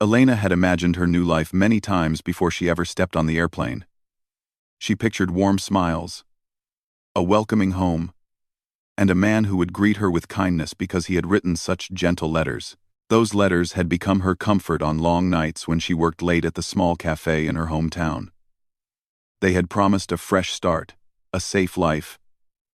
Elena had imagined her new life many times before she ever stepped on the airplane. She pictured warm smiles, a welcoming home, and a man who would greet her with kindness because he had written such gentle letters. Those letters had become her comfort on long nights when she worked late at the small cafe in her hometown. They had promised a fresh start, a safe life,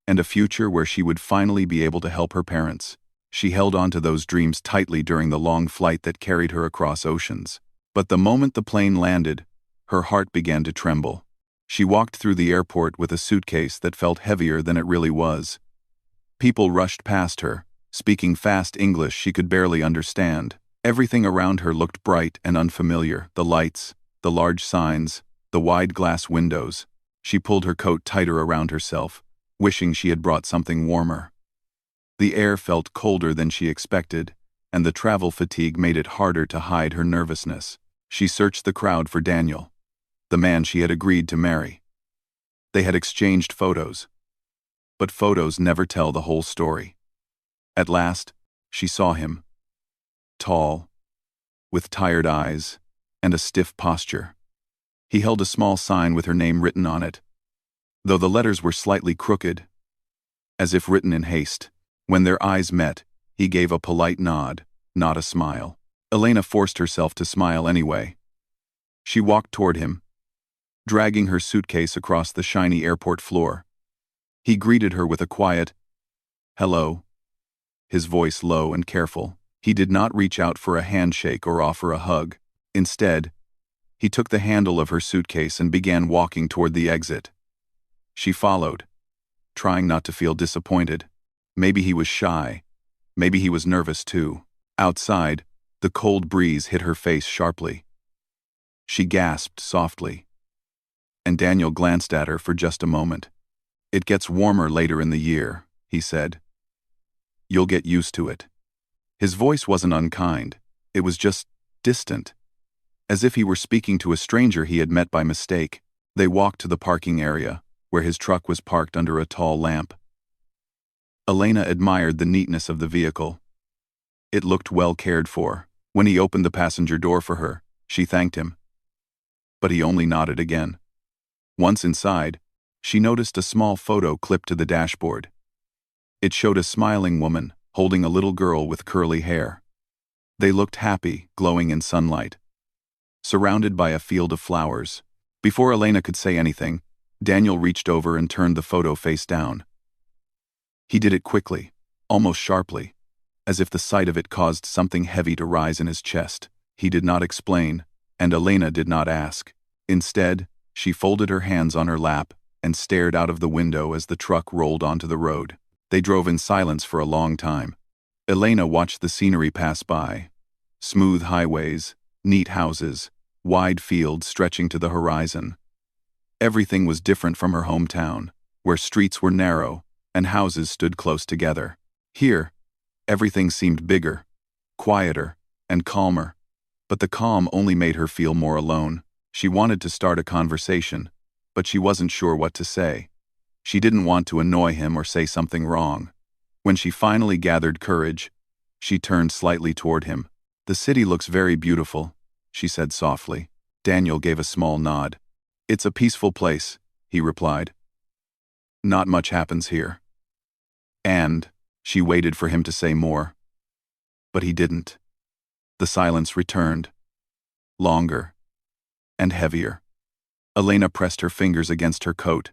and a future where she would finally be able to help her parents. She held on to those dreams tightly during the long flight that carried her across oceans. But the moment the plane landed, her heart began to tremble. She walked through the airport with a suitcase that felt heavier than it really was. People rushed past her, speaking fast English she could barely understand. Everything around her looked bright and unfamiliar: the lights, the large signs, the wide glass windows. She pulled her coat tighter around herself, wishing she had brought something warmer. The air felt colder than she expected, and the travel fatigue made it harder to hide her nervousness. She searched the crowd for Daniel, the man she had agreed to marry. They had exchanged photos, but photos never tell the whole story. At last, she saw him. Tall, with tired eyes, and a stiff posture. He held a small sign with her name written on it, though the letters were slightly crooked, as if written in haste. When their eyes met, he gave a polite nod, not a smile. Elena forced herself to smile anyway. She walked toward him, dragging her suitcase across the shiny airport floor. He greeted her with a quiet, "Hello," his voice low and careful. He did not reach out for a handshake or offer a hug. Instead, he took the handle of her suitcase and began walking toward the exit. She followed, trying not to feel disappointed. Maybe he was shy. Maybe he was nervous too. Outside, the cold breeze hit her face sharply. She gasped softly, and Daniel glanced at her for just a moment. "It gets warmer later in the year," he said. "You'll get used to it." His voice wasn't unkind. It was just distant, as if he were speaking to a stranger he had met by mistake. They walked to the parking area, where his truck was parked under a tall lamp. Elena admired the neatness of the vehicle. It looked well cared for. When he opened the passenger door for her, she thanked him. But he only nodded again. Once inside, she noticed a small photo clipped to the dashboard. It showed a smiling woman holding a little girl with curly hair. They looked happy, glowing in sunlight, surrounded by a field of flowers. Before Elena could say anything, Daniel reached over and turned the photo face down. He did it quickly, almost sharply, as if the sight of it caused something heavy to rise in his chest. He did not explain, and Elena did not ask. Instead, she folded her hands on her lap and stared out of the window as the truck rolled onto the road. They drove in silence for a long time. Elena watched the scenery pass by. Smooth highways, neat houses, wide fields stretching to the horizon. Everything was different from her hometown, where streets were narrow and houses stood close together. Here, everything seemed bigger, quieter, and calmer. But the calm only made her feel more alone. She wanted to start a conversation, but she wasn't sure what to say. She didn't want to annoy him or say something wrong. When she finally gathered courage, she turned slightly toward him. "The city looks very beautiful," she said softly. Daniel gave a small nod. "It's a peaceful place," he replied. "Not much happens here." And she waited for him to say more. But he didn't. The silence returned, longer and heavier. Elena pressed her fingers against her coat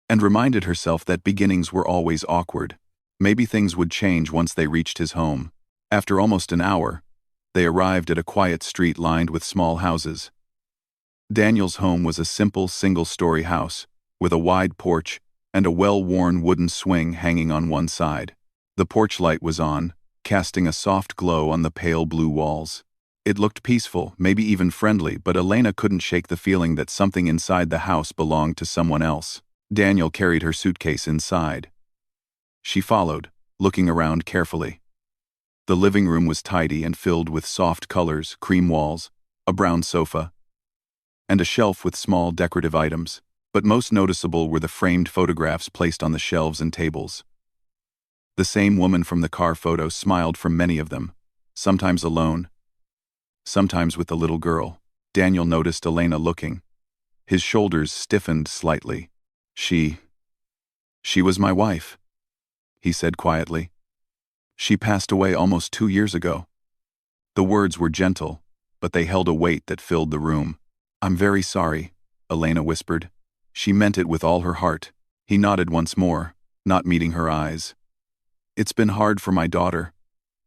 and reminded herself that beginnings were always awkward. Maybe things would change once they reached his home. After almost an hour, they arrived at a quiet street lined with small houses. Daniel's home was a simple single-story house, with a wide porch and a well-worn wooden swing hanging on one side. The porch light was on, casting a soft glow on the pale blue walls. It looked peaceful, maybe even friendly, but Elena couldn't shake the feeling that something inside the house belonged to someone else. Daniel carried her suitcase inside. She followed, looking around carefully. The living room was tidy and filled with soft colors: cream walls, a brown sofa, and a shelf with small decorative items. But most noticeable were the framed photographs placed on the shelves and tables. The same woman from the car photo smiled from many of them, sometimes alone, sometimes with the little girl. Daniel noticed Elena looking. His shoulders stiffened slightly. She was my wife, he said quietly. She passed away almost 2 years ago. The words were gentle, but they held a weight that filled the room. I'm very sorry, Elena whispered. She meant it with all her heart. He nodded once more, not meeting her eyes. It's been hard for my daughter,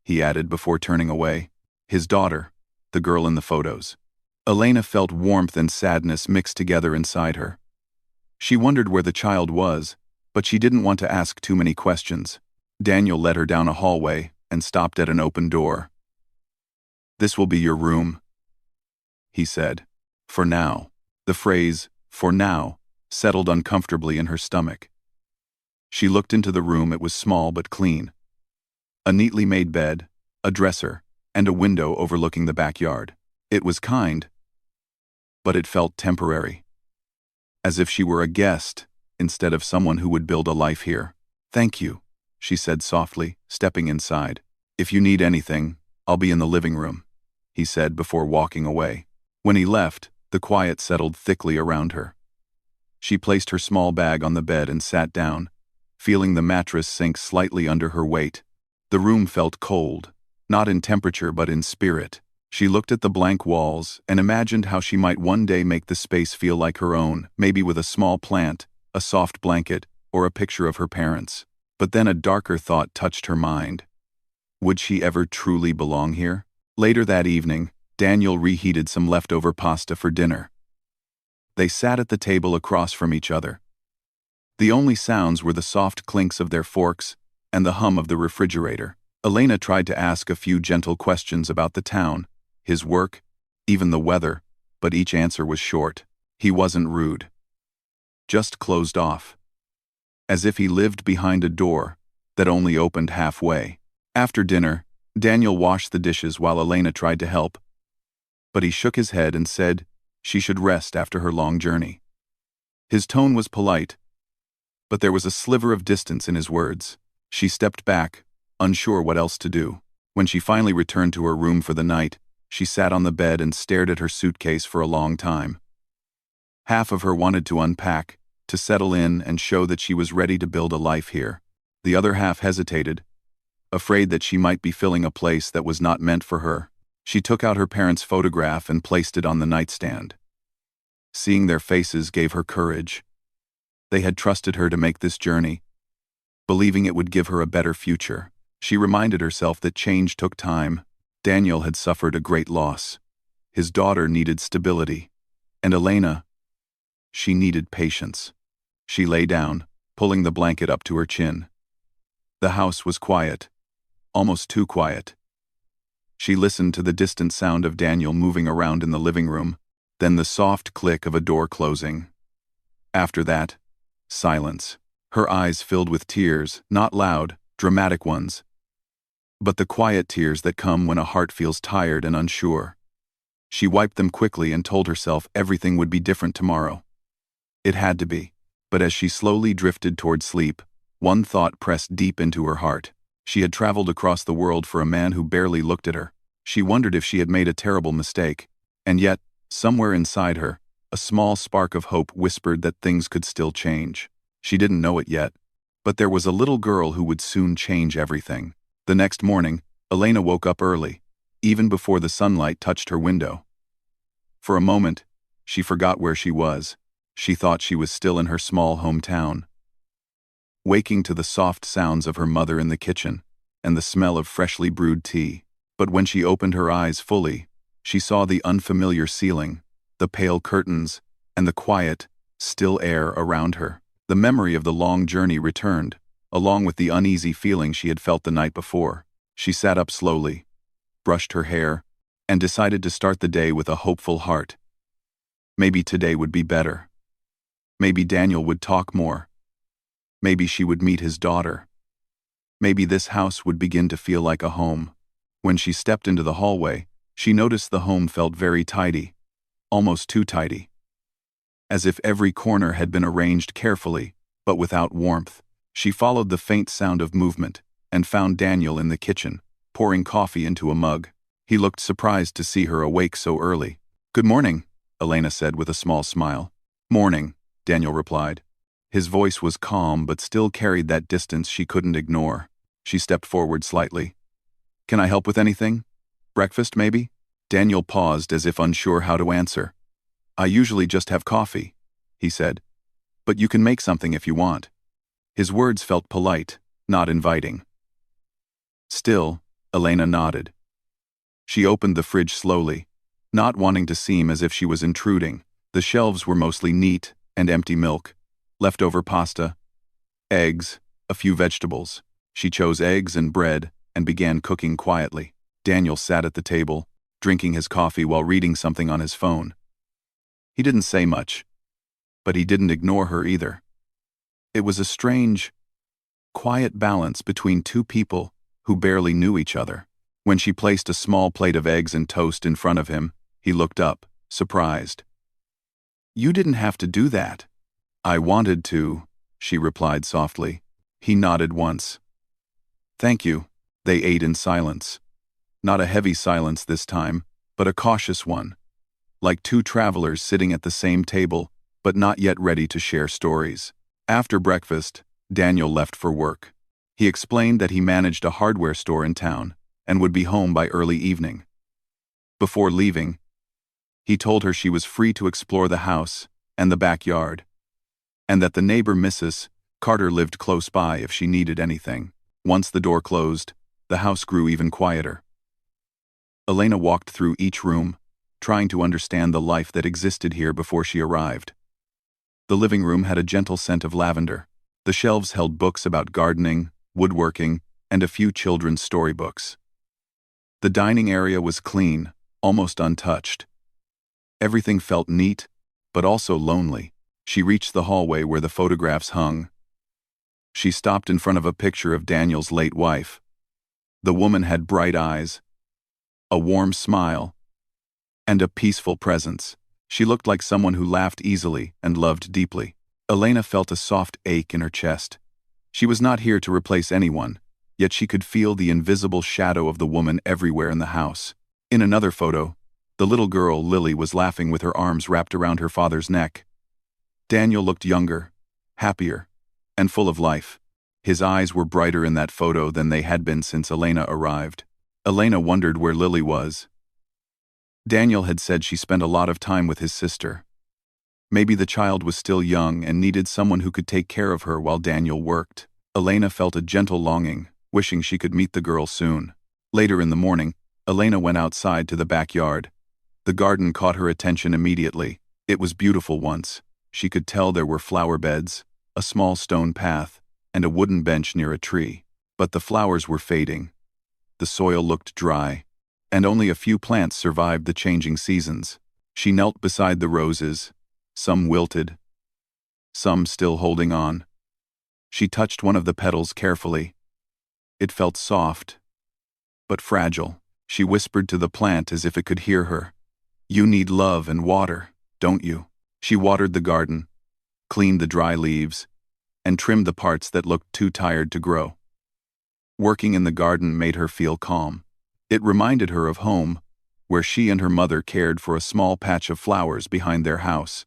he added before turning away. His daughter, the girl in the photos. Elena felt warmth and sadness mixed together inside her. She wondered where the child was, but she didn't want to ask too many questions. Daniel led her down a hallway and stopped at an open door. This will be your room, he said. For now. The phrase, for now, settled uncomfortably in her stomach. She looked into the room. It was small but clean. A neatly made bed, a dresser, and a window overlooking the backyard. It was kind, but it felt temporary. As if she were a guest, instead of someone who would build a life here. Thank you, she said softly, stepping inside. If you need anything, I'll be in the living room, he said before walking away. When he left, the quiet settled thickly around her. She placed her small bag on the bed and sat down, feeling the mattress sink slightly under her weight. The room felt cold, not in temperature but in spirit. She looked at the blank walls and imagined how she might one day make the space feel like her own, maybe with a small plant, a soft blanket, or a picture of her parents. But then a darker thought touched her mind. Would she ever truly belong here? Later that evening, Daniel reheated some leftover pasta for dinner. They sat at the table across from each other. The only sounds were the soft clinks of their forks and the hum of the refrigerator. Elena tried to ask a few gentle questions about the town, his work, even the weather, but each answer was short. He wasn't rude. Just closed off. As if he lived behind a door that only opened halfway. After dinner, Daniel washed the dishes while Elena tried to help, but he shook his head and said she should rest after her long journey. His tone was polite, but there was a sliver of distance in his words. She stepped back, unsure what else to do. When she finally returned to her room for the night, she sat on the bed and stared at her suitcase for a long time. Half of her wanted to unpack, to settle in and show that she was ready to build a life here. The other half hesitated, afraid that she might be filling a place that was not meant for her. She took out her parents' photograph and placed it on the nightstand. Seeing their faces gave her courage. They had trusted her to make this journey, believing it would give her a better future. She reminded herself that change took time. Daniel had suffered a great loss. His daughter needed stability. And Elena, she needed patience. She lay down, pulling the blanket up to her chin. The house was quiet, almost too quiet. She listened to the distant sound of Daniel moving around in the living room, then the soft click of a door closing. After that, silence. Her eyes filled with tears, not loud, dramatic ones, but the quiet tears that come when a heart feels tired and unsure. She wiped them quickly and told herself everything would be different tomorrow. It had to be. But as she slowly drifted toward sleep, one thought pressed deep into her heart. She had traveled across the world for a man who barely looked at her. She wondered if she had made a terrible mistake. And yet, somewhere inside her, a small spark of hope whispered that things could still change. She didn't know it yet, but there was a little girl who would soon change everything. The next morning, Elena woke up early, even before the sunlight touched her window. For a moment, she forgot where she was. She thought she was still in her small hometown, waking to the soft sounds of her mother in the kitchen and the smell of freshly brewed tea. But when she opened her eyes fully, she saw the unfamiliar ceiling, the pale curtains, and the quiet, still air around her. The memory of the long journey returned, along with the uneasy feeling she had felt the night before. She sat up slowly, brushed her hair, and decided to start the day with a hopeful heart. Maybe today would be better. Maybe Daniel would talk more. Maybe she would meet his daughter. Maybe this house would begin to feel like a home. When she stepped into the hallway, she noticed the home felt very tidy, almost too tidy. As if every corner had been arranged carefully, but without warmth. She followed the faint sound of movement and found Daniel in the kitchen, pouring coffee into a mug. He looked surprised to see her awake so early. "Good morning," Elena said with a small smile. "Morning," Daniel replied. His voice was calm but still carried that distance she couldn't ignore. She stepped forward slightly. "Can I help with anything? Breakfast, maybe?" Daniel paused as if unsure how to answer. "I usually just have coffee," he said. "But you can make something if you want." His words felt polite, not inviting. Still, Elena nodded. She opened the fridge slowly, not wanting to seem as if she was intruding. The shelves were mostly neat and empty milk, leftover pasta, eggs, a few vegetables. She chose eggs and bread and began cooking quietly. Daniel sat at the table, drinking his coffee while reading something on his phone. He didn't say much, but he didn't ignore her either. It was a strange, quiet balance between two people who barely knew each other. When she placed a small plate of eggs and toast in front of him, he looked up, surprised. "You didn't have to do that." "I wanted to," she replied softly. He nodded once. "Thank you." They ate in silence. Not a heavy silence this time, but a cautious one. Like two travelers sitting at the same table, but not yet ready to share stories. After breakfast, Daniel left for work. He explained that he managed a hardware store in town and would be home by early evening. Before leaving, he told her she was free to explore the house and the backyard, and that the neighbor Mrs. Carter lived close by if she needed anything. Once the door closed, the house grew even quieter. Elena walked through each room, trying to understand the life that existed here before she arrived. The living room had a gentle scent of lavender. The shelves held books about gardening, woodworking, and a few children's storybooks. The dining area was clean, almost untouched. Everything felt neat, but also lonely. She reached the hallway where the photographs hung. She stopped in front of a picture of Daniel's late wife. The woman had bright eyes, a warm smile, and a peaceful presence. She looked like someone who laughed easily and loved deeply. Elena felt a soft ache in her chest. She was not here to replace anyone, yet she could feel the invisible shadow of the woman everywhere in the house. In another photo, the little girl, Lily, was laughing with her arms wrapped around her father's neck. Daniel looked younger, happier, and full of life. His eyes were brighter in that photo than they had been since Elena arrived. Elena wondered where Lily was. Daniel had said she spent a lot of time with his sister. Maybe the child was still young and needed someone who could take care of her while Daniel worked. Elena felt a gentle longing, wishing she could meet the girl soon. Later in the morning, Elena went outside to the backyard. The garden caught her attention immediately. It was beautiful once. She could tell there were flower beds, a small stone path, and a wooden bench near a tree. But the flowers were fading. The soil looked dry, and only a few plants survived the changing seasons. She knelt beside the roses, some wilted, some still holding on. She touched one of the petals carefully. It felt soft, but fragile. She whispered to the plant as if it could hear her. "You need love and water, don't you?" She watered the garden, cleaned the dry leaves, and trimmed the parts that looked too tired to grow. Working in the garden made her feel calm. It reminded her of home, where she and her mother cared for a small patch of flowers behind their house.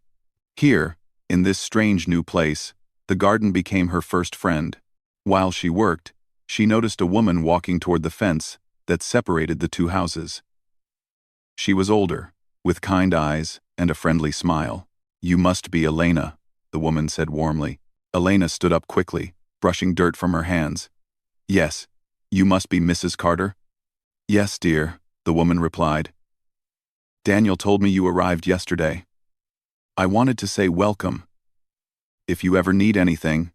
Here, in this strange new place, the garden became her first friend. While she worked, she noticed a woman walking toward the fence that separated the two houses. She was older, with kind eyes and a friendly smile. "You must be Elena," the woman said warmly. Elena stood up quickly, brushing dirt from her hands. "Yes, you must be Mrs. Carter?" "Yes, dear," the woman replied. "Daniel told me you arrived yesterday. I wanted to say welcome. If you ever need anything,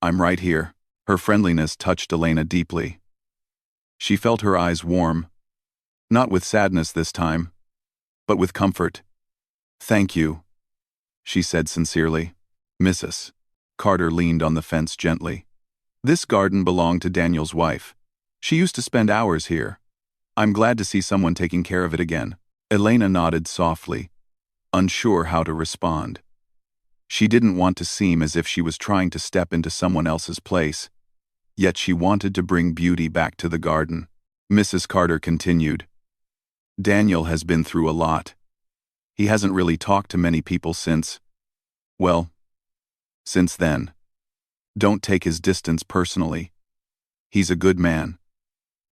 I'm right here." Her friendliness touched Elena deeply. She felt her eyes warm, not with sadness this time, but with comfort. "Thank you," she said sincerely. "Mrs. Carter leaned on the fence gently. This garden belonged to Daniel's wife. She used to spend hours here. I'm glad to see someone taking care of it again." Elena nodded softly, unsure how to respond. She didn't want to seem as if she was trying to step into someone else's place, yet she wanted to bring beauty back to the garden. Mrs. Carter continued, Daniel has been through a lot. He hasn't really talked to many people well, since then. Don't take his distance personally. He's a good man.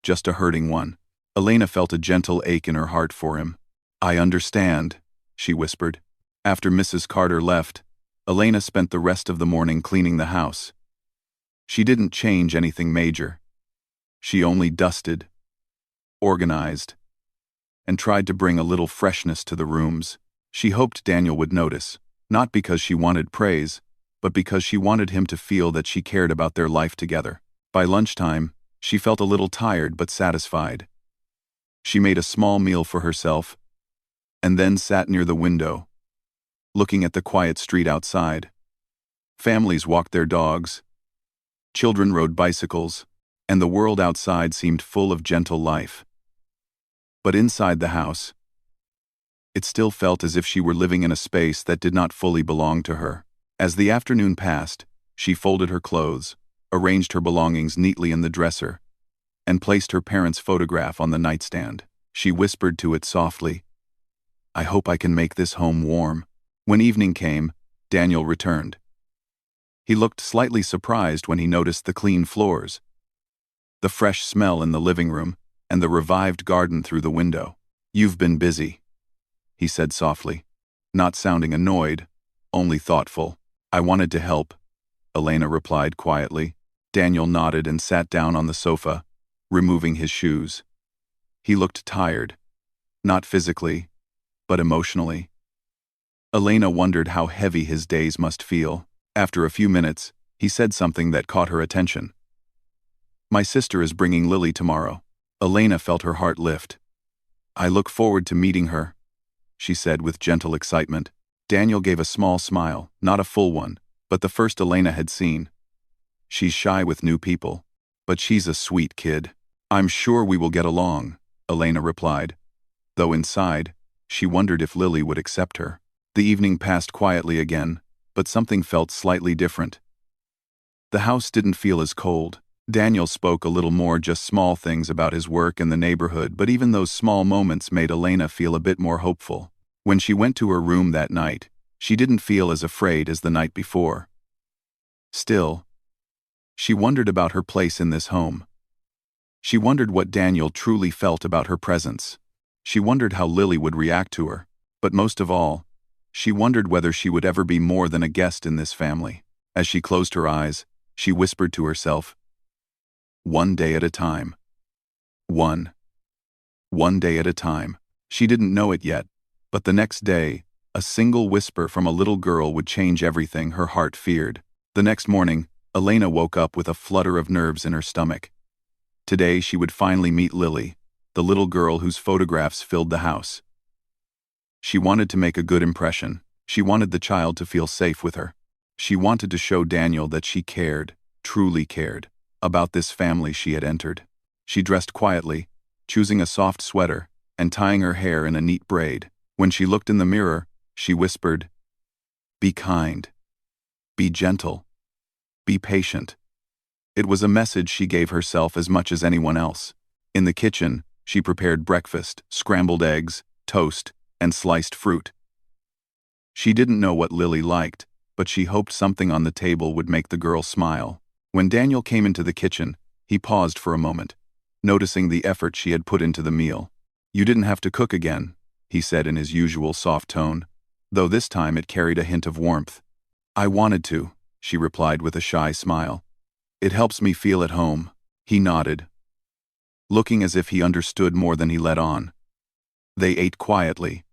Just a hurting one. Elena felt a gentle ache in her heart for him. I understand, she whispered. After Mrs. Carter left, Elena spent the rest of the morning cleaning the house. She didn't change anything major. She only dusted, organized, and tried to bring a little freshness to the rooms. She hoped Daniel would notice, not because she wanted praise, but because she wanted him to feel that she cared about their life together. By lunchtime, she felt a little tired but satisfied. She made a small meal for herself, and then sat near the window, looking at the quiet street outside. Families walked their dogs, children rode bicycles, and the world outside seemed full of gentle life. But inside the house, it still felt as if she were living in a space that did not fully belong to her. As the afternoon passed, she folded her clothes, arranged her belongings neatly in the dresser, and placed her parents' photograph on the nightstand. She whispered to it softly, I hope I can make this home warm. When evening came, Daniel returned. He looked slightly surprised when he noticed the clean floors, the fresh smell in the living room, and the revived garden through the window. You've been busy, he said softly, not sounding annoyed, only thoughtful. I wanted to help, Elena replied quietly. Daniel nodded and sat down on the sofa, removing his shoes. He looked tired, not physically, but emotionally. Elena wondered how heavy his days must feel. After a few minutes, he said something that caught her attention. My sister is bringing Lily tomorrow. Elena felt her heart lift. I look forward to meeting her, she said with gentle excitement. Daniel gave a small smile, not a full one, but the first Elena had seen. She's shy with new people, but she's a sweet kid. I'm sure we will get along, Elena replied, though inside, she wondered if Lily would accept her. The evening passed quietly again, but something felt slightly different. The house didn't feel as cold. Daniel spoke a little more, just small things about his work and the neighborhood, but even those small moments made Elena feel a bit more hopeful. When she went to her room that night, she didn't feel as afraid as the night before. Still, she wondered about her place in this home. She wondered what Daniel truly felt about her presence. She wondered how Lily would react to her, but most of all, she wondered whether she would ever be more than a guest in this family. As she closed her eyes, she whispered to herself, one day at a time. One day at a time. She didn't know it yet, but the next day, a single whisper from a little girl would change everything her heart feared. The next morning, Elena woke up with a flutter of nerves in her stomach. Today she would finally meet Lily, the little girl whose photographs filled the house. She wanted to make a good impression. She wanted the child to feel safe with her. She wanted to show Daniel that she cared, truly cared, about this family she had entered. She dressed quietly, choosing a soft sweater and tying her hair in a neat braid. When she looked in the mirror, she whispered, be kind, be gentle, be patient. It was a message she gave herself as much as anyone else. In the kitchen, she prepared breakfast, scrambled eggs, toast, and sliced fruit. She didn't know what Lily liked, but she hoped something on the table would make the girl smile. When Daniel came into the kitchen, he paused for a moment, noticing the effort she had put into the meal. You didn't have to cook again, he said in his usual soft tone, though this time it carried a hint of warmth. I wanted to, she replied with a shy smile. It helps me feel at home. He nodded, looking as if he understood more than he let on. They ate quietly,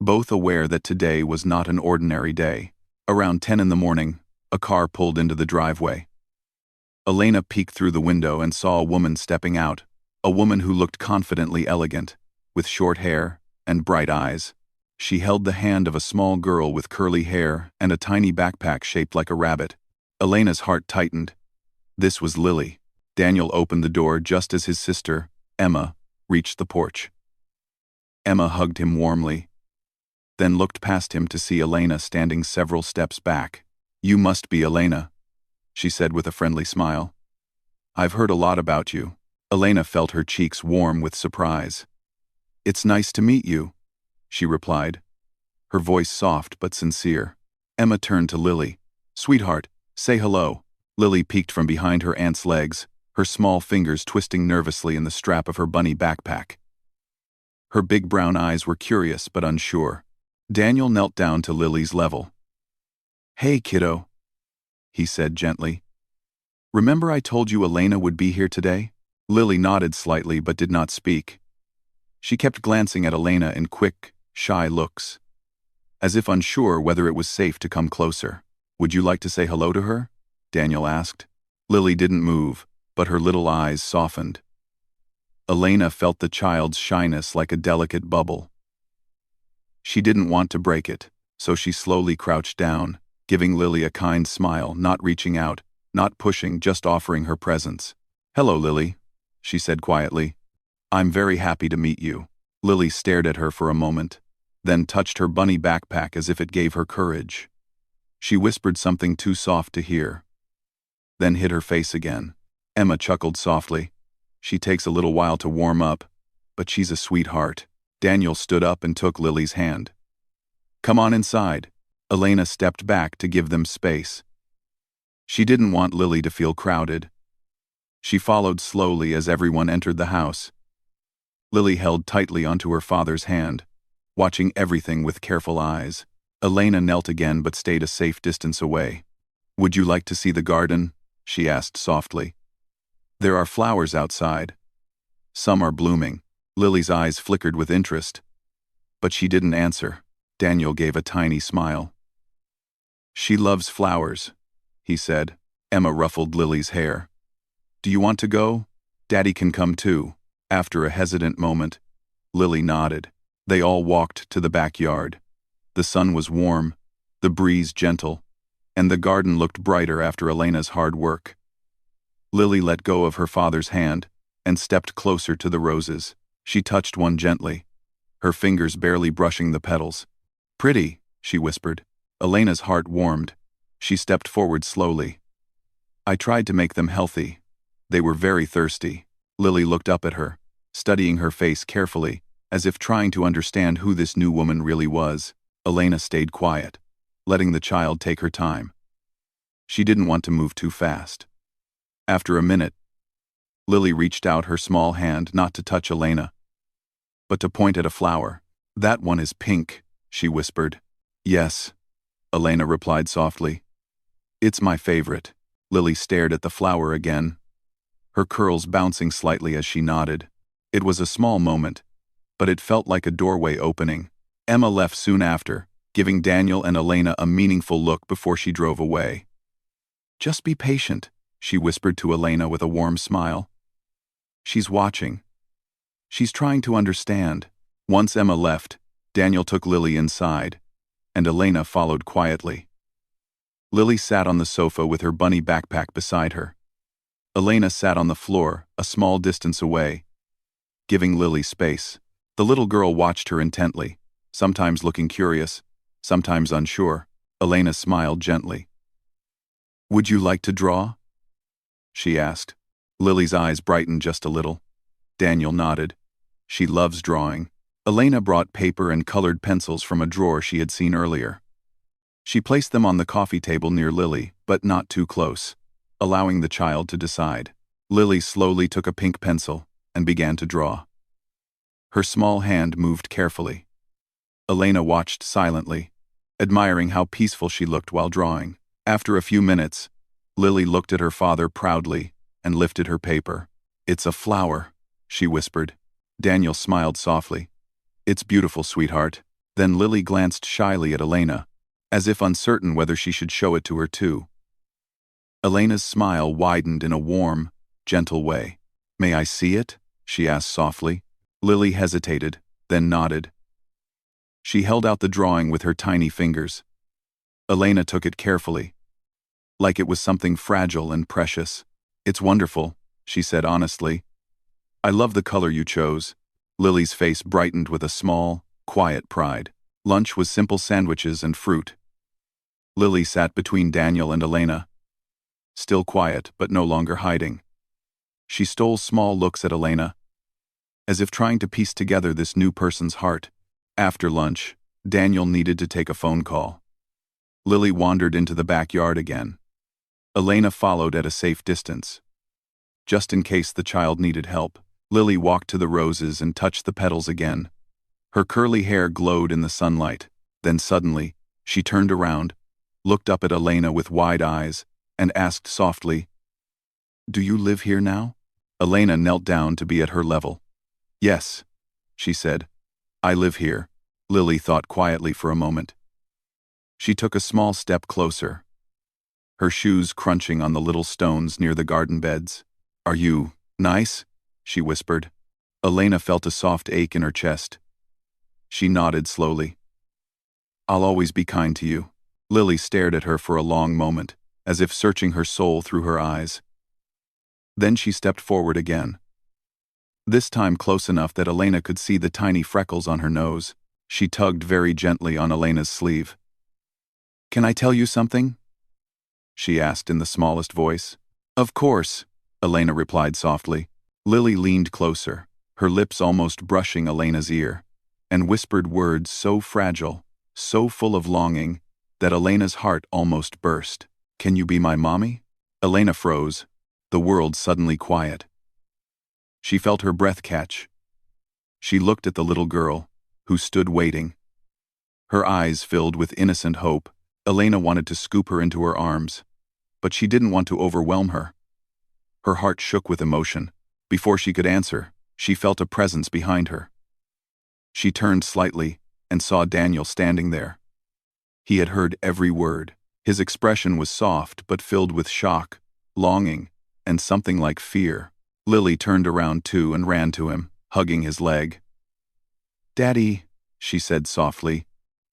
both aware that today was not an ordinary day. Around 10 in the morning, a car pulled into the driveway. Elena peeked through the window and saw a woman stepping out, a woman who looked confidently elegant, with short hair and bright eyes. She held the hand of a small girl with curly hair and a tiny backpack shaped like a rabbit. Elena's heart tightened. This was Lily. Daniel opened the door just as his sister, Emma, reached the porch. Emma hugged him warmly, then looked past him to see Elena standing several steps back. You must be Elena, she said with a friendly smile. I've heard a lot about you. Elena felt her cheeks warm with surprise. "It's nice to meet you," she replied, her voice soft but sincere. Emma turned to Lily. "Sweetheart, say hello." Lily peeked from behind her aunt's legs, her small fingers twisting nervously in the strap of her bunny backpack. Her big brown eyes were curious but unsure. Daniel knelt down to Lily's level. "Hey, kiddo," he said gently. "Remember I told you Elena would be here today?" Lily nodded slightly but did not speak. She kept glancing at Elena in quick, shy looks, as if unsure whether it was safe to come closer. "Would you like to say hello to her?" Daniel asked. Lily didn't move, but her little eyes softened. Elena felt the child's shyness like a delicate bubble. She didn't want to break it, so she slowly crouched down, giving Lily a kind smile, not reaching out, not pushing, just offering her presence. "Hello, Lily," she said quietly. "I'm very happy to meet you." Lily stared at her for a moment, then touched her bunny backpack as if it gave her courage. She whispered something too soft to hear, then hid her face again. Emma chuckled softly. "She takes a little while to warm up, but she's a sweetheart." Daniel stood up and took Lily's hand. "Come on inside." Elena stepped back to give them space. She didn't want Lily to feel crowded. She followed slowly as everyone entered the house. Lily held tightly onto her father's hand, watching everything with careful eyes. Elena knelt again but stayed a safe distance away. "Would you like to see the garden?" she asked softly. "There are flowers outside. Some are blooming." Lily's eyes flickered with interest, but she didn't answer. Daniel gave a tiny smile. "She loves flowers," he said. Emma ruffled Lily's hair. "Do you want to go? Daddy can come too." After a hesitant moment, Lily nodded. They all walked to the backyard. The sun was warm, the breeze gentle, and the garden looked brighter after Elena's hard work. Lily let go of her father's hand and stepped closer to the roses. She touched one gently, her fingers barely brushing the petals. "Pretty," she whispered. Elena's heart warmed. She stepped forward slowly. "I tried to make them healthy. They were very thirsty." Lily looked up at her, studying her face carefully, as if trying to understand who this new woman really was. Elena stayed quiet, letting the child take her time. She didn't want to move too fast. After a minute, Lily reached out her small hand not to touch Elena, but to point at a flower. "That one is pink," she whispered. "Yes," Elena replied softly. "It's my favorite." Lily stared at the flower again, her curls bouncing slightly as she nodded. It was a small moment, but it felt like a doorway opening. Emma left soon after, giving Daniel and Elena a meaningful look before she drove away. "Just be patient," she whispered to Elena with a warm smile. "She's watching. She's trying to understand." Once Emma left, Daniel took Lily inside, and Elena followed quietly. Lily sat on the sofa with her bunny backpack beside her. Elena sat on the floor, a small distance away, giving Lily space. The little girl watched her intently, sometimes looking curious, sometimes unsure. Elena smiled gently. "Would you like to draw?" she asked. Lily's eyes brightened just a little. Daniel nodded. She loves drawing. Elena brought paper and colored pencils from a drawer she had seen earlier. She placed them on the coffee table near Lily, but not too close, allowing the child to decide. Lily slowly took a pink pencil and began to draw. Her small hand moved carefully. Elena watched silently, admiring how peaceful she looked while drawing. After a few minutes, Lily looked at her father proudly and lifted her paper. "It's a flower," she whispered. Daniel smiled softly. "It's beautiful, sweetheart." Then Lily glanced shyly at Elena, as if uncertain whether she should show it to her too. Elena's smile widened in a warm, gentle way. "May I see it?" she asked softly. Lily hesitated, then nodded. She held out the drawing with her tiny fingers. Elena took it carefully, like it was something fragile and precious. "It's wonderful," she said honestly. "I love the color you chose." Lily's face brightened with a small, quiet pride. Lunch was simple sandwiches and fruit. Lily sat between Daniel and Elena, still quiet but no longer hiding. She stole small looks at Elena, as if trying to piece together this new person's heart. After lunch, Daniel needed to take a phone call. Lily wandered into the backyard again. Elena followed at a safe distance. Just in case the child needed help, Lily walked to the roses and touched the petals again. Her curly hair glowed in the sunlight. Then suddenly, she turned around, looked up at Elena with wide eyes, and asked softly, "Do you live here now?" Elena knelt down to be at her level. "Yes," she said. "I live here." Lily thought quietly for a moment. She took a small step closer, her shoes crunching on the little stones near the garden beds. "Are you nice?" she whispered. Elena felt a soft ache in her chest. She nodded slowly. "I'll always be kind to you." Lily stared at her for a long moment, as if searching her soul through her eyes. Then she stepped forward again. This time close enough that Elena could see the tiny freckles on her nose. She tugged very gently on Elena's sleeve. "Can I tell you something?" she asked in the smallest voice. "Of course," Elena replied softly. Lily leaned closer, her lips almost brushing Elena's ear, and whispered words so fragile, so full of longing, that Elena's heart almost burst. "Can you be my mommy?" Elena froze, the world suddenly quiet. She felt her breath catch. She looked at the little girl, who stood waiting. Her eyes filled with innocent hope. Elena wanted to scoop her into her arms, but she didn't want to overwhelm her. Her heart shook with emotion. Before she could answer, she felt a presence behind her. She turned slightly and saw Daniel standing there. He had heard every word. His expression was soft but filled with shock, longing, and something like fear. Lily turned around too and ran to him, hugging his leg. "Daddy," she said softly,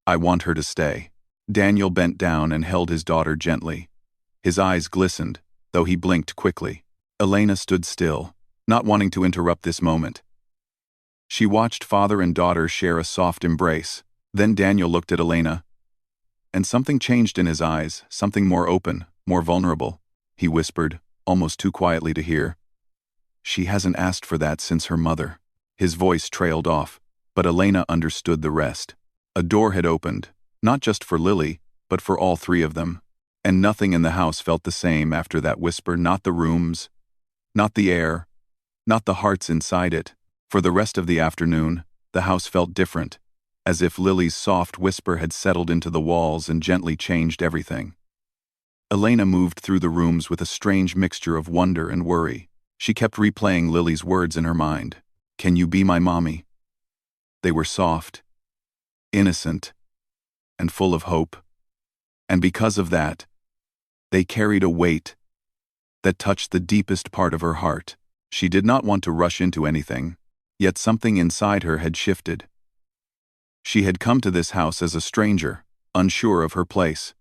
"I want her to stay." Daniel bent down and held his daughter gently. His eyes glistened, though he blinked quickly. Elena stood still, not wanting to interrupt this moment. She watched father and daughter share a soft embrace. Then Daniel looked at Elena, and something changed in his eyes, something more open, more vulnerable. He whispered, almost too quietly to hear, "She hasn't asked for that since her mother." His voice trailed off, but Elena understood the rest. A door had opened, not just for Lily, but for all three of them. And nothing in the house felt the same after that whisper, not the rooms, not the air, not the hearts inside it. For the rest of the afternoon, the house felt different, as if Lily's soft whisper had settled into the walls and gently changed everything. Elena moved through the rooms with a strange mixture of wonder and worry. She kept replaying Lily's words in her mind. "Can you be my mommy?" They were soft, innocent, and full of hope. And because of that, they carried a weight that touched the deepest part of her heart. She did not want to rush into anything, yet something inside her had shifted. She had come to this house as a stranger, unsure of her place.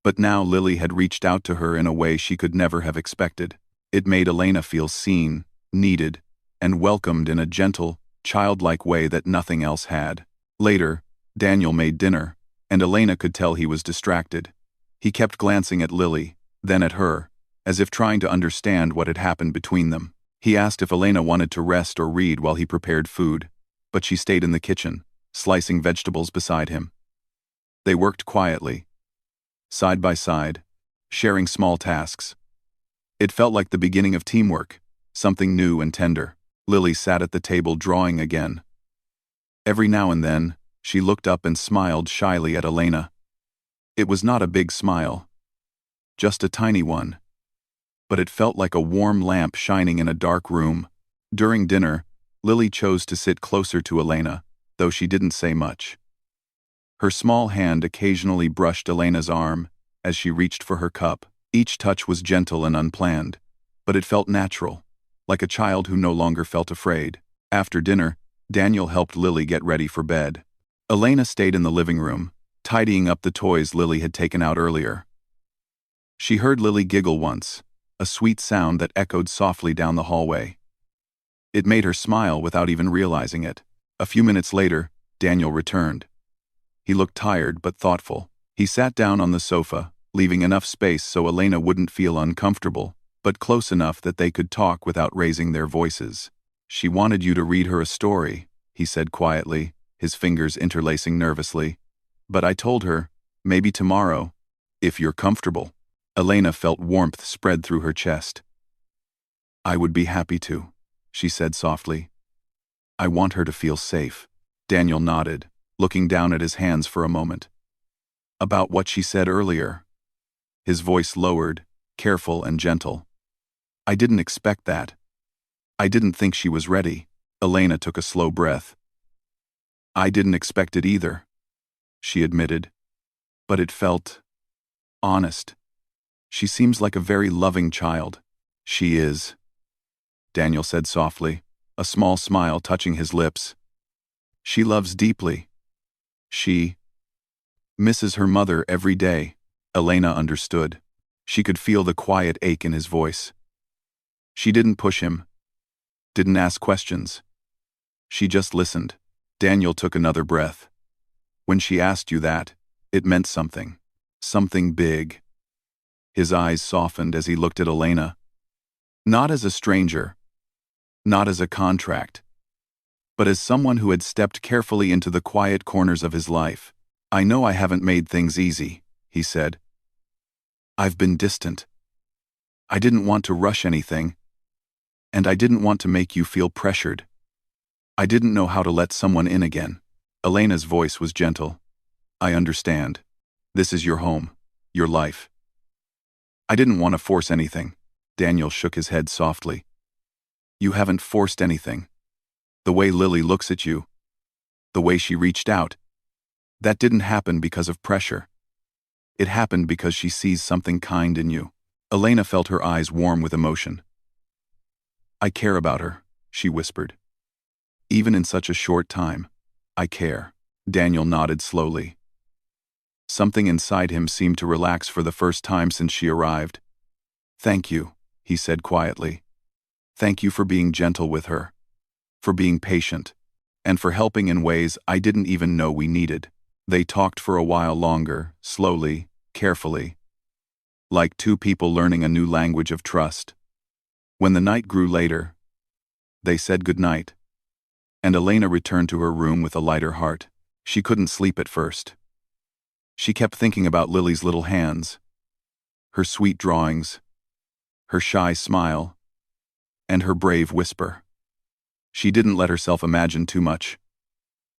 But now Lily had reached out to her in a way she could never have expected. It made Elena feel seen, needed, and welcomed in a gentle, childlike way that nothing else had. Later, Daniel made dinner, and Elena could tell he was distracted. He kept glancing at Lily, then at her, as if trying to understand what had happened between them. He asked if Elena wanted to rest or read while he prepared food, but she stayed in the kitchen, slicing vegetables beside him. They worked quietly, side by side, sharing small tasks. It felt like the beginning of teamwork, something new and tender. Lily sat at the table drawing again. Every now and then, she looked up and smiled shyly at Elena. It was not a big smile, just a tiny one, but it felt like a warm lamp shining in a dark room. During dinner, Lily chose to sit closer to Elena, though she didn't say much. Her small hand occasionally brushed Elena's arm as she reached for her cup. Each touch was gentle and unplanned, but it felt natural, like a child who no longer felt afraid. After dinner, Daniel helped Lily get ready for bed. Elena stayed in the living room, tidying up the toys Lily had taken out earlier. She heard Lily giggle once, a sweet sound that echoed softly down the hallway. It made her smile without even realizing it. A few minutes later, Daniel returned. He looked tired but thoughtful. He sat down on the sofa, leaving enough space so Elena wouldn't feel uncomfortable, but close enough that they could talk without raising their voices. She wanted you to read her a story, he said quietly, his fingers interlacing nervously. But I told her, maybe tomorrow, if you're comfortable. Elena felt warmth spread through her chest. I would be happy to, she said softly. I want her to feel safe. Daniel nodded, looking down at his hands for a moment. About what she said earlier. His voice lowered, careful and gentle. I didn't expect that. I didn't think she was ready. Elena took a slow breath. I didn't expect it either, she admitted. But it felt honest. She seems like a very loving child. She is, Daniel said softly, a small smile touching his lips. She loves deeply. She misses her mother every day. Elena understood. She could feel the quiet ache in his voice. She didn't push him, didn't ask questions. She just listened. Daniel took another breath. When she asked you that, it meant something. Something big. His eyes softened as he looked at Elena. Not as a stranger, not as a contract, but as someone who had stepped carefully into the quiet corners of his life. I know I haven't made things easy, he said. I've been distant. I didn't want to rush anything, and I didn't want to make you feel pressured. I didn't know how to let someone in again. Elena's voice was gentle. I understand. This is your home, your life. I didn't want to force anything. Daniel shook his head softly. You haven't forced anything. The way Lily looks at you, the way she reached out, that didn't happen because of pressure. It happened because she sees something kind in you. Elena felt her eyes warm with emotion. I care about her, she whispered. Even in such a short time, I care. Daniel nodded slowly. Something inside him seemed to relax for the first time since she arrived. Thank you, he said quietly. Thank you for being gentle with her, for being patient, and for helping in ways I didn't even know we needed. They talked for a while longer, slowly, carefully, like two people learning a new language of trust. When the night grew later, they said goodnight, and Elena returned to her room with a lighter heart. She couldn't sleep at first. She kept thinking about Lily's little hands, her sweet drawings, her shy smile, and her brave whisper. She didn't let herself imagine too much.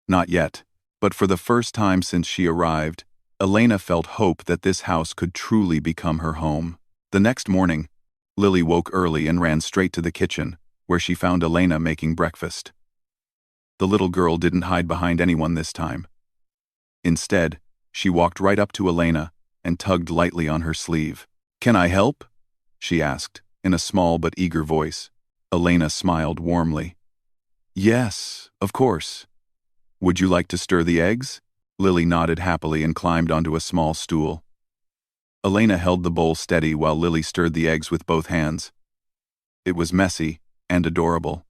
Not yet, but for the first time since she arrived, Elena felt hope that this house could truly become her home. The next morning, Lily woke early and ran straight to the kitchen, where she found Elena making breakfast. The little girl didn't hide behind anyone this time. Instead, she walked right up to Elena and tugged lightly on her sleeve. Can I help? She asked, in a small but eager voice. Elena smiled warmly. Yes, of course. Would you like to stir the eggs? Lily nodded happily and climbed onto a small stool. Elena held the bowl steady while Lily stirred the eggs with both hands. It was messy and adorable.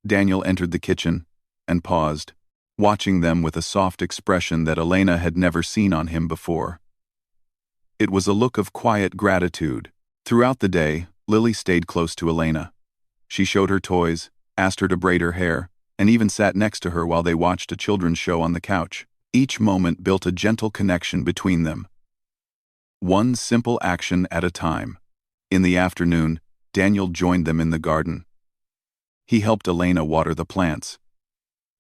Daniel entered the kitchen and paused, watching them with a soft expression that Elena had never seen on him before. It was a look of quiet gratitude. Throughout the day, Lily stayed close to Elena. She showed her toys, asked her to braid her hair, and even sat next to her while they watched a children's show on the couch. Each moment built a gentle connection between them. One simple action at a time. In the afternoon, Daniel joined them in the garden. He helped Elena water the plants.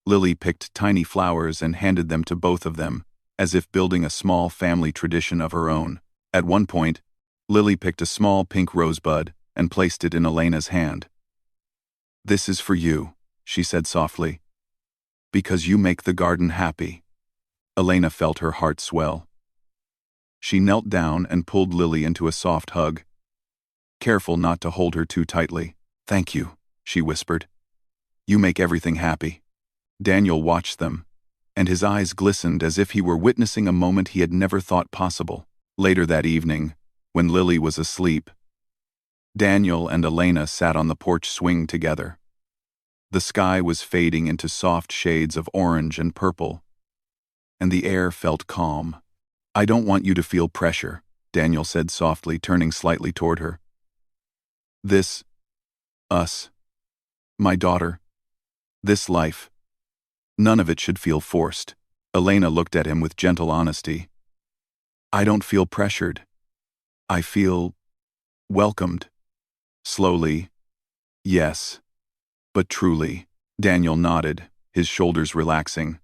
Lily picked tiny flowers and handed them to both of them, as if building a small family tradition of her own. At one point, Lily picked a small pink rosebud and placed it in Elena's hand. This is for you, she said softly. Because you make the garden happy. Elena felt her heart swell. She knelt down and pulled Lily into a soft hug, careful not to hold her too tightly. Thank you, she whispered. You make everything happy. Daniel watched them, and his eyes glistened as if he were witnessing a moment he had never thought possible. Later that evening, when Lily was asleep, Daniel and Elena sat on the porch swing together. The sky was fading into soft shades of orange and purple, and the air felt calm. I don't want you to feel pressure, Daniel said softly, turning slightly toward her. Us, My daughter. This life. None of it should feel forced. Elena looked at him with gentle honesty. I don't feel pressured. I feel welcomed. Slowly. Yes. But truly. Daniel nodded, his shoulders relaxing.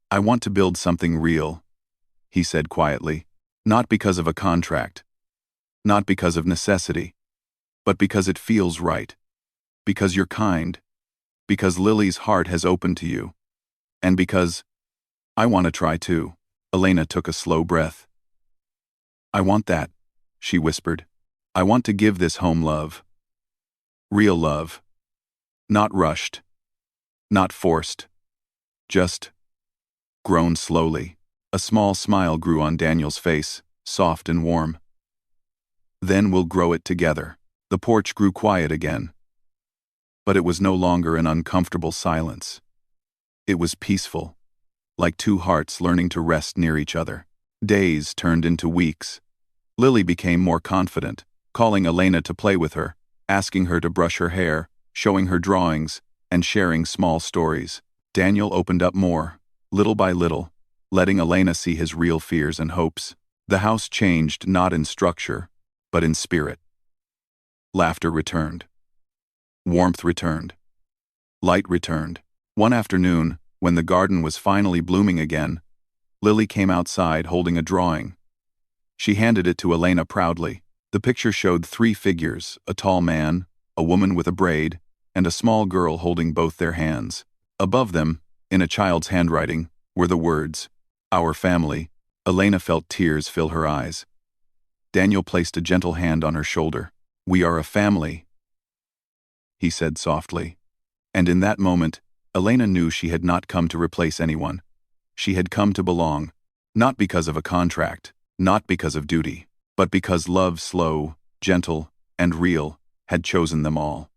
I want to build something real, he said quietly. Not because of a contract. Not because of necessity. But because it feels right. Because you're kind. Because Lily's heart has opened to you. And because I want to try too. Elena took a slow breath. I want that, she whispered. I want to give this home love. Real love. Not rushed. Not forced. Just grown slowly. A small smile grew on Daniel's face, soft and warm. Then we'll grow it together. The porch grew quiet again. But it was no longer an uncomfortable silence. It was peaceful, like two hearts learning to rest near each other. Days turned into weeks. Lily became more confident, calling Elena to play with her, asking her to brush her hair, showing her drawings, and sharing small stories. Daniel opened up more, little by little, letting Elena see his real fears and hopes. The house changed not in structure, but in spirit. Laughter returned. Warmth returned. Light returned. One afternoon, when the garden was finally blooming again, Lily came outside holding a drawing. She handed it to Elena proudly. The picture showed 3 figures, a tall man, a woman with a braid, and a small girl holding both their hands. Above them, in a child's handwriting, were the words, Our family. Elena felt tears fill her eyes. Daniel placed a gentle hand on her shoulder. We are a family, he said softly. And in that moment, Elena knew she had not come to replace anyone. She had come to belong, not because of a contract, not because of duty, but because love, slow, gentle, and real, had chosen them all.